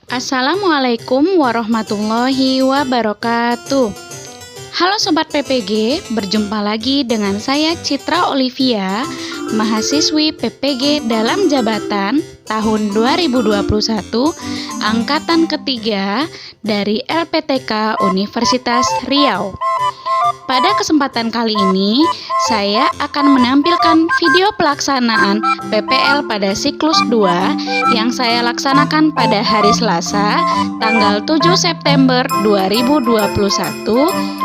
Assalamualaikum warahmatullahi wabarakatuh. Halo Sobat PPG, berjumpa lagi dengan saya Citra Olivia, mahasiswi PPG dalam jabatan tahun 2021, angkatan ketiga dari LPTK Universitas Riau. Pada kesempatan kali ini, saya akan menampilkan video pelaksanaan PPL pada siklus 2 yang saya laksanakan pada hari Selasa, tanggal 7 September 2021,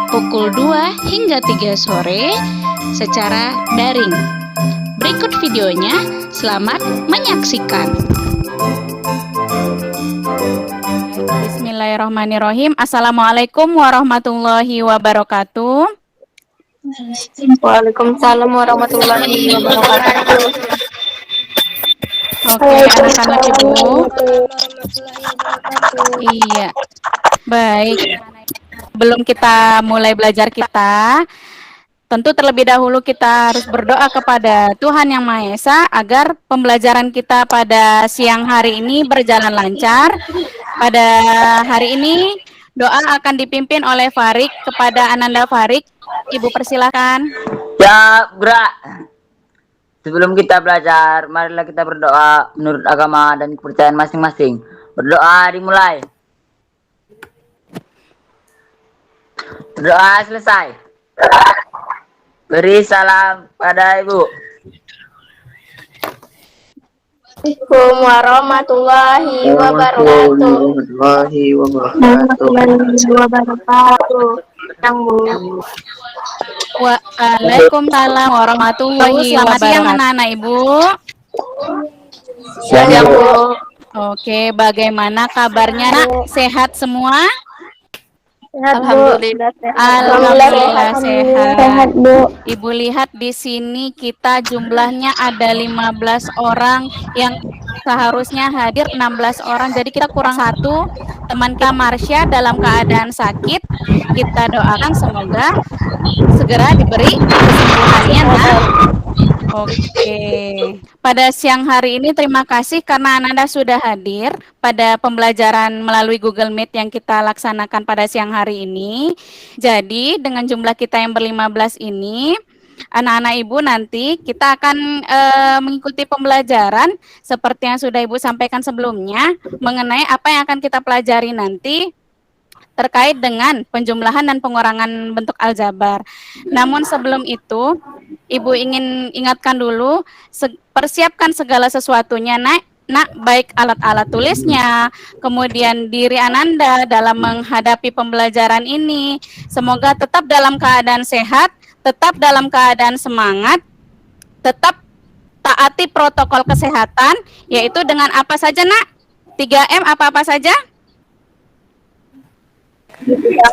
pukul 2 hingga 3 sore secara daring. Berikut videonya, selamat menyaksikan. Bismillahirrahmanirrahim. Assalamualaikum warahmatullahi wabarakatuh. Waalaikumsalam warahmatullahi wabarakatuh. Oke, anak-anak Ibu. Iya. Baik. Sebelum kita mulai belajar kita, tentu terlebih dahulu kita harus berdoa kepada Tuhan Yang Maha Esa agar pembelajaran kita pada siang hari ini berjalan lancar. Pada hari ini doa akan dipimpin oleh Farik kepada Ananda Farik. Ibu persilahkan. Ya, Bra. Sebelum kita belajar, marilah kita berdoa menurut agama dan kepercayaan masing-masing. Berdoa dimulai. Berdoa selesai. Beri salam pada Ibu. Assalamualaikum warahmatullahi wabarakatuh. Waalaikumsalam warahmatullahi wabarakatuh. Selamat siang anak-anak Ibu. Siang, Bu. Oke, bagaimana kabarnya nak? Sehat semua? Alhamdulillah sehat. Alhamdulillah sehat. Sehat, Bu. Ibu lihat di sini kita jumlahnya ada 15 orang yang seharusnya hadir 16 orang. Jadi kita kurang satu. Teman kita Marsha dalam keadaan sakit. Kita doakan semoga segera diberi kesembuhannya, Nak. Oke. Pada siang hari ini terima kasih karena Anda sudah hadir pada pembelajaran melalui Google Meet yang kita laksanakan pada siang hari ini. Jadi dengan jumlah kita yang ber-15 ini, anak-anak Ibu nanti kita akan mengikuti pembelajaran seperti yang sudah Ibu sampaikan sebelumnya mengenai apa yang akan kita pelajari nanti terkait dengan penjumlahan dan pengurangan bentuk aljabar. Namun sebelum itu, Ibu ingin ingatkan dulu, persiapkan segala sesuatunya, Nak, baik alat-alat tulisnya, kemudian diri Ananda dalam menghadapi pembelajaran ini. Semoga tetap dalam keadaan sehat, tetap dalam keadaan semangat, tetap taati protokol kesehatan, yaitu dengan apa saja, Nak? 3M apa-apa saja?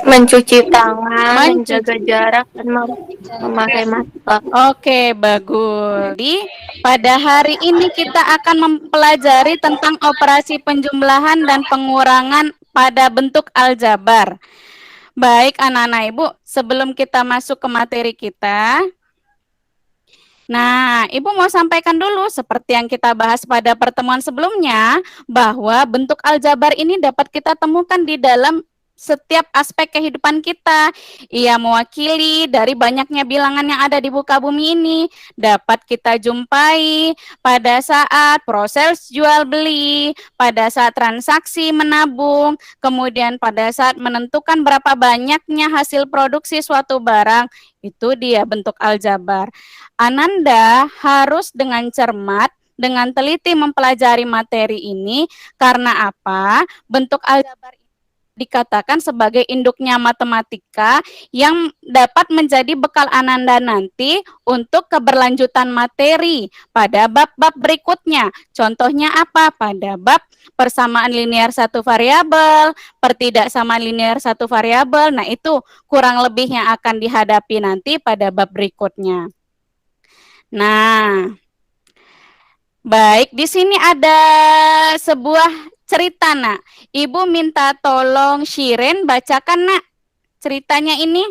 Mencuci tangan, menjaga jarak, dan memakai masker. Oke, bagus. Jadi, pada hari ini kita akan mempelajari tentang operasi penjumlahan dan pengurangan pada bentuk aljabar. Baik, anak-anak Ibu, sebelum kita masuk ke materi kita, nah, Ibu mau sampaikan dulu seperti yang kita bahas pada pertemuan sebelumnya, bahwa bentuk aljabar ini dapat kita temukan di dalam setiap aspek kehidupan kita. Ia mewakili dari banyaknya bilangan yang ada di muka bumi ini. Dapat kita jumpai pada saat proses jual beli, pada saat transaksi menabung, kemudian pada saat menentukan berapa banyaknya hasil produksi suatu barang. Itu dia bentuk aljabar. Ananda harus dengan cermat, dengan teliti mempelajari materi ini. Karena apa? Bentuk aljabar dikatakan sebagai induknya matematika yang dapat menjadi bekal Ananda nanti untuk keberlanjutan materi pada bab-bab berikutnya. Contohnya apa? Pada bab persamaan linear satu variabel, pertidaksamaan linear satu variabel. Nah, itu kurang lebih yang akan dihadapi nanti pada bab berikutnya. Nah, baik, di sini ada sebuah cerita, Nak. Ibu minta tolong Shiren bacakan, Nak, ceritanya ini.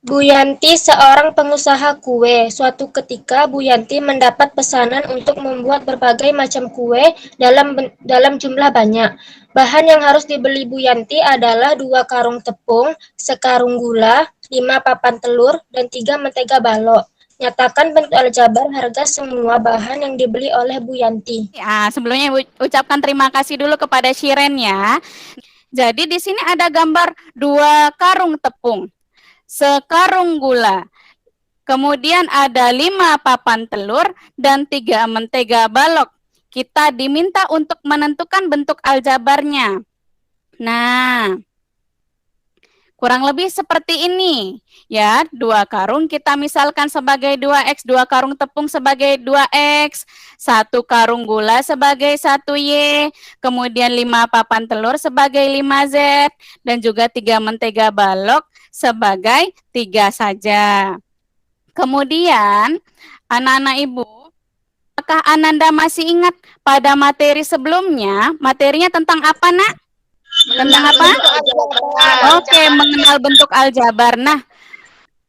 Bu Yanti seorang pengusaha kue. Suatu ketika Bu Yanti mendapat pesanan untuk membuat berbagai macam kue dalam jumlah banyak. Bahan yang harus dibeli Bu Yanti adalah 2 karung tepung, sekarung gula, 5 papan telur, dan 3 mentega balok. Nyatakan bentuk aljabar harga semua bahan yang dibeli oleh Bu Yanti. Ya, sebelumnya Ibu ucapkan terima kasih dulu kepada Shiren ya. Jadi di sini ada gambar 2 karung tepung, sekarung gula, kemudian ada 5 papan telur dan 3 mentega balok. Kita diminta untuk menentukan bentuk aljabarnya. Nah, kurang lebih seperti ini. Ya, 2 karung kita misalkan sebagai 2X, 2 karung tepung sebagai 2X, 1 karung gula sebagai 1Y, kemudian 5 papan telur sebagai 5Z, dan juga 3 mentega balok sebagai 3 saja. Kemudian, anak-anak Ibu, apakah Ananda masih ingat pada materi sebelumnya? Materinya tentang apa, Nak? Tentang apa? Oke, mengenal bentuk aljabar. Nah,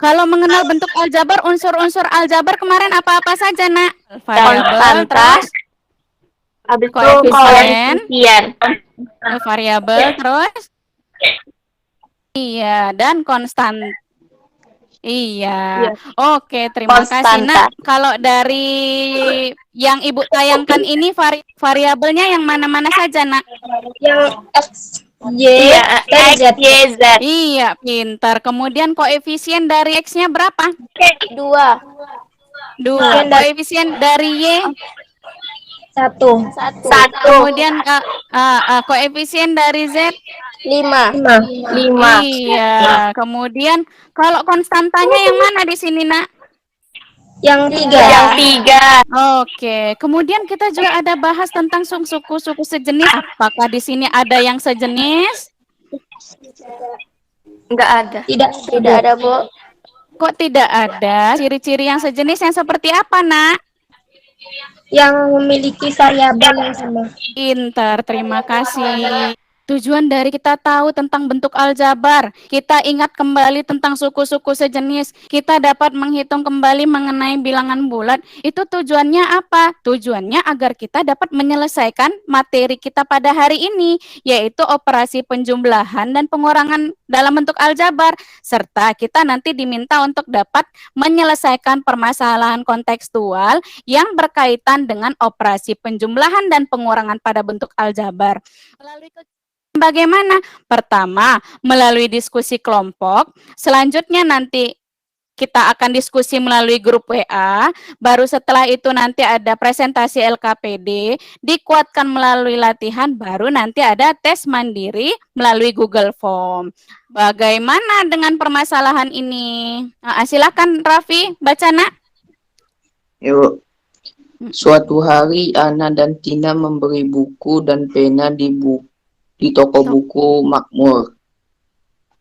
kalau mengenal bentuk aljabar, unsur-unsur aljabar kemarin apa-apa saja, Nak? Variabel, terus Habis itu koefisien, variabel, variabel, terus iya, dan konstan. Iya. Oke, terima kasih, konstanta. Nak. Kalau dari yang Ibu tayangkan ini variabelnya yang mana-mana saja, Nak? Yang X, Y, Iya, dan X, Z. Y, Z. Iya, pintar. Kemudian koefisien dari X-nya berapa? 2. 2. Koefisien dari Y? 1. 1. Kemudian koefisien dari Z? 5. 5. Iya. Kemudian kalau konstantanya yang mana di sini, Nak? Yang 3. Yang 3. Oke. Kemudian kita juga ada bahas tentang suku-suku sejenis. Apakah di sini ada yang sejenis? Enggak ada. Tidak ada, Bu. Kok tidak ada? Ciri-ciri yang sejenis yang seperti apa, Nak? Yang memiliki variabel yang sama. Pintar, terima kasih. Tujuan dari kita tahu tentang bentuk aljabar, kita ingat kembali tentang suku-suku sejenis, kita dapat menghitung kembali mengenai bilangan bulat. Itu tujuannya apa? Tujuannya agar kita dapat menyelesaikan materi kita pada hari ini, yaitu operasi penjumlahan dan pengurangan dalam bentuk aljabar, serta kita nanti diminta untuk dapat menyelesaikan permasalahan kontekstual yang berkaitan dengan operasi penjumlahan dan pengurangan pada bentuk aljabar. Melalui bagaimana? Pertama, melalui diskusi kelompok, selanjutnya nanti kita akan diskusi melalui grup WA, baru setelah itu nanti ada presentasi LKPD, dikuatkan melalui latihan, baru nanti ada tes mandiri melalui Google Form. Bagaimana dengan permasalahan ini? Silakan Raffi, baca, Nak. Yuk. Suatu hari Ana dan Tina memberi buku dan pena di toko buku Makmur.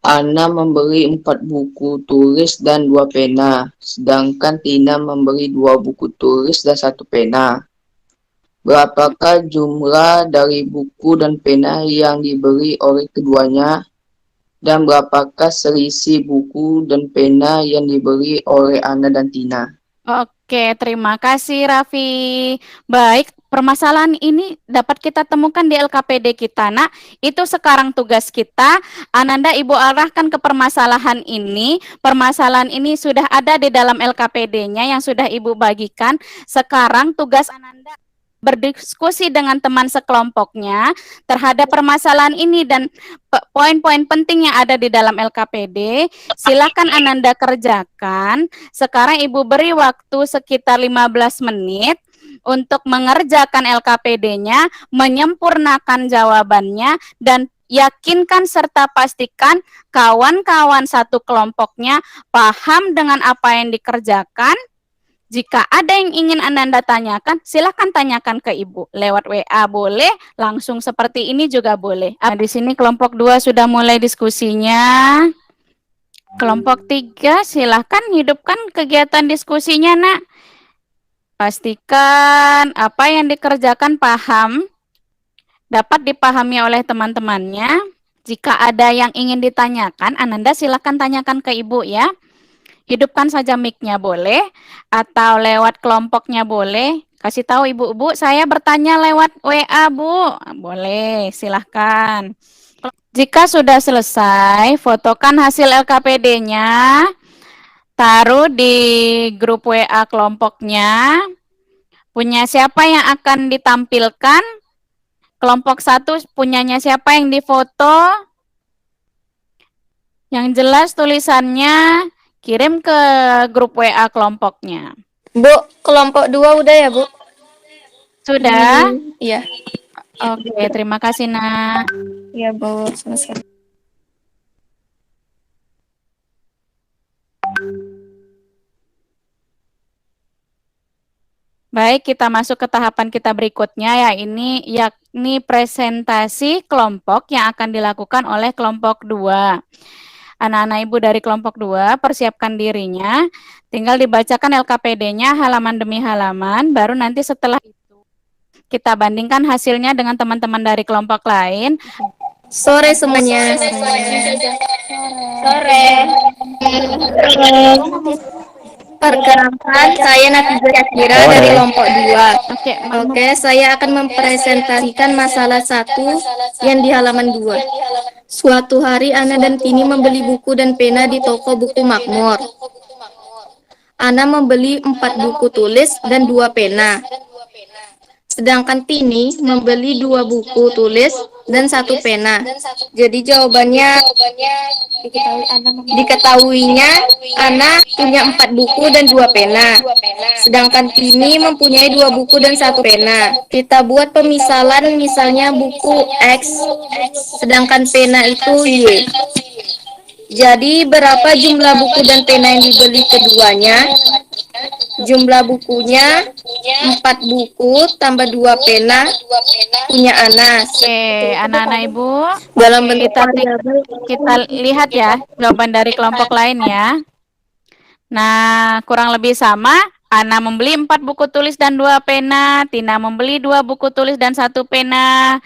Ana memberi 4 buku tulis dan 2 pena, sedangkan Tina memberi 2 buku tulis dan 1 pena. Berapakah jumlah dari buku dan pena yang diberi oleh keduanya? Dan berapakah selisih buku dan pena yang diberi oleh Ana dan Tina? Oke, terima kasih Raffi. Baik, permasalahan ini dapat kita temukan di LKPD kita, Nak. Itu sekarang tugas kita. Ananda Ibu arahkan ke permasalahan ini. Permasalahan ini sudah ada di dalam LKPD-nya yang sudah Ibu bagikan. Sekarang tugas Ananda berdiskusi dengan teman sekelompoknya terhadap permasalahan ini dan poin-poin penting yang ada di dalam LKPD. Silakan Ananda kerjakan. Sekarang Ibu beri waktu sekitar 15 menit untuk mengerjakan LKPD-nya, menyempurnakan jawabannya, dan yakinkan serta pastikan kawan-kawan satu kelompoknya paham dengan apa yang dikerjakan. Jika ada yang ingin Ananda tanyakan, silakan tanyakan ke Ibu. Lewat WA boleh, langsung seperti ini juga boleh. Di sini kelompok 2 sudah mulai diskusinya. Kelompok 3, silakan hidupkan kegiatan diskusinya, Nak. Pastikan apa yang dikerjakan paham, dapat dipahami oleh teman-temannya. Jika ada yang ingin ditanyakan, Ananda silakan tanyakan ke Ibu ya. Hidupkan saja mic-nya boleh, atau lewat kelompoknya boleh. Kasih tahu ibu-ibu, saya bertanya lewat WA, Bu. Boleh, silahkan. Jika sudah selesai, fotokan hasil LKPD-nya, taruh di grup WA kelompoknya. Punya siapa yang akan ditampilkan? Kelompok 1 punyanya siapa yang difoto? Yang jelas tulisannya kirim ke grup WA kelompoknya. Bu, kelompok 2 udah ya, Bu? Sudah? Iya. Oke, terima kasih, Nak. Iya, Bu. Selesai. Baik, kita masuk ke tahapan kita berikutnya, yakni presentasi kelompok yang akan dilakukan oleh kelompok 2. Anak-anak ibu dari kelompok 2 persiapkan dirinya, tinggal dibacakan LKPD-nya halaman demi halaman, baru nanti setelah itu kita bandingkan hasilnya dengan teman-teman dari kelompok lain. Sore semuanya. Sore. Perkenalkan, saya Nafisa Syakira dari kelompok 2. Oke, Oke, saya akan mempresentasikan masalah 1 yang di halaman 2. Suatu hari Ana dan Tini membeli buku dan pena di toko buku Makmur. Ana membeli 4 buku tulis dan 2 pena. Sedangkan Tini membeli 2 buku tulis dan 1 pena. Jadi jawabannya diketahuinya Ana punya 4 buku dan 2 pena. Sedangkan Tini mempunyai 2 buku dan 1 pena. Kita buat pemisalan, misalnya buku X, sedangkan pena itu Y. Jadi berapa jumlah buku dan pena yang dibeli keduanya? Jumlah bukunya 4 buku tambah 2 pena punya Ana. Oke, anak-anak ibu, Dalam bentuk kita lihat ya jawaban dari kelompok lain ya. Nah, kurang lebih sama. Ana membeli 4 buku tulis dan 2 pena. Tina membeli 2 buku tulis dan 1 pena.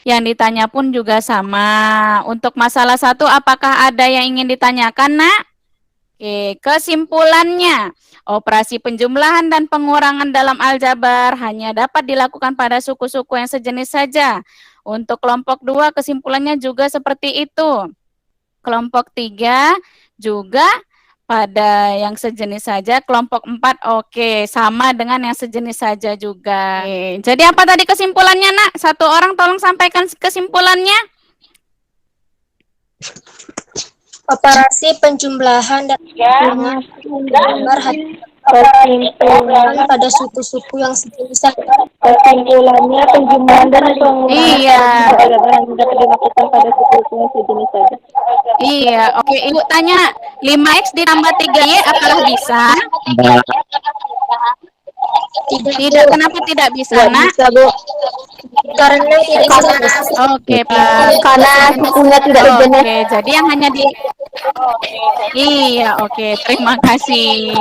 Yang ditanya pun juga sama. Untuk masalah 1, apakah ada yang ingin ditanyakan, Nak? Oke, kesimpulannya. Operasi penjumlahan dan pengurangan dalam aljabar hanya dapat dilakukan pada suku-suku yang sejenis saja. Untuk kelompok 2, kesimpulannya juga seperti itu. Kelompok 3 juga pada yang sejenis saja. Kelompok 4 oke, sama dengan yang sejenis saja juga. Oke, jadi apa tadi kesimpulannya, Nak? Satu orang tolong sampaikan kesimpulannya. Operasi penjumlahan dan pengurangan aljabar hanya pada suku-suku yang sejenis saja. kesimpulannya penjumlahan dan pengurangan Iya. aljabar hanya dapat dilakukan pada suku-suku yang sejenis saja. Iya, oke. Ibu tanya, 5X ditambah 3Y apakah bisa? Tidak, kenapa tidak bisa, Nak? Bisa, Bu. Karena tidak sejenis. Oke, Pak. Karena sukunya tidak sejenis. Oke, jadi yang hanya di... Iya, oke. Terima kasih.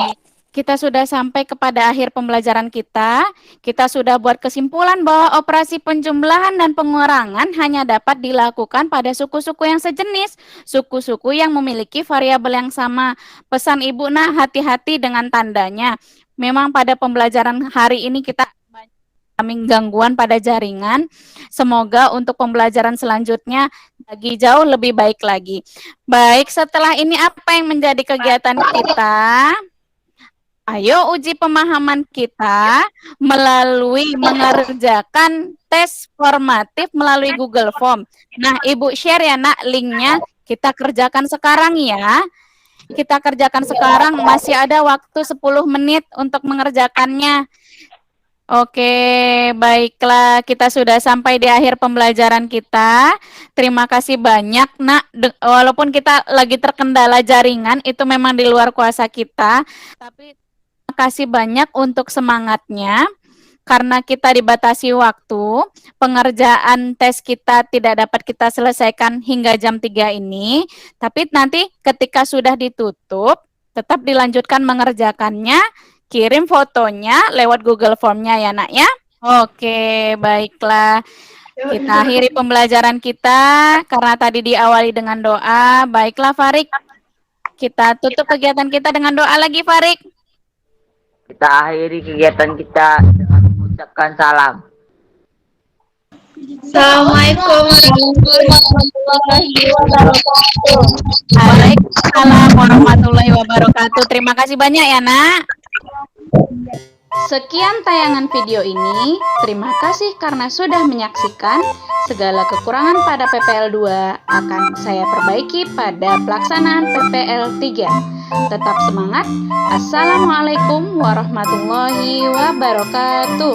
Kita sudah sampai kepada akhir pembelajaran kita. Kita sudah buat kesimpulan bahwa operasi penjumlahan dan pengurangan hanya dapat dilakukan pada suku-suku yang sejenis, suku-suku yang memiliki variabel yang sama. Pesan Ibu, Nah, hati-hati dengan tandanya. Memang pada pembelajaran hari ini kita mengalami gangguan pada jaringan. Semoga untuk pembelajaran selanjutnya lagi jauh lebih baik lagi. Baik, setelah ini apa yang menjadi kegiatan kita? Ayo uji pemahaman kita melalui mengerjakan tes formatif melalui Google Form. Nah, Ibu share ya, Nak, linknya. Kita kerjakan sekarang ya. Kita kerjakan sekarang, masih ada waktu 10 menit untuk mengerjakannya. Oke, baiklah. Kita sudah sampai di akhir pembelajaran kita. Terima kasih banyak, Nak. Walaupun kita lagi terkendala jaringan, itu memang di luar kuasa kita. Tapi terima kasih banyak untuk semangatnya. Karena kita dibatasi waktu, pengerjaan tes kita tidak dapat kita selesaikan hingga jam 3 ini. Tapi nanti ketika sudah ditutup, tetap dilanjutkan mengerjakannya. Kirim fotonya lewat Google Form-nya ya, Nak ya. Oke, baiklah. Kita akhiri pembelajaran kita karena tadi diawali dengan doa. Baiklah, Farid. Kita tutup kegiatan kita dengan doa lagi, Farik. Kita akhiri kegiatan kita dengan mengucapkan salam. Assalamualaikum warahmatullahi wabarakatuh. Waalaikumsalam warahmatullahi wabarakatuh. Terima kasih banyak ya, Nak. Sekian tayangan video ini. Terima kasih karena sudah menyaksikan. Segala kekurangan pada PPL 2 akan saya perbaiki pada pelaksanaan PPL 3. Tetap semangat. Assalamualaikum warahmatullahi wabarakatuh.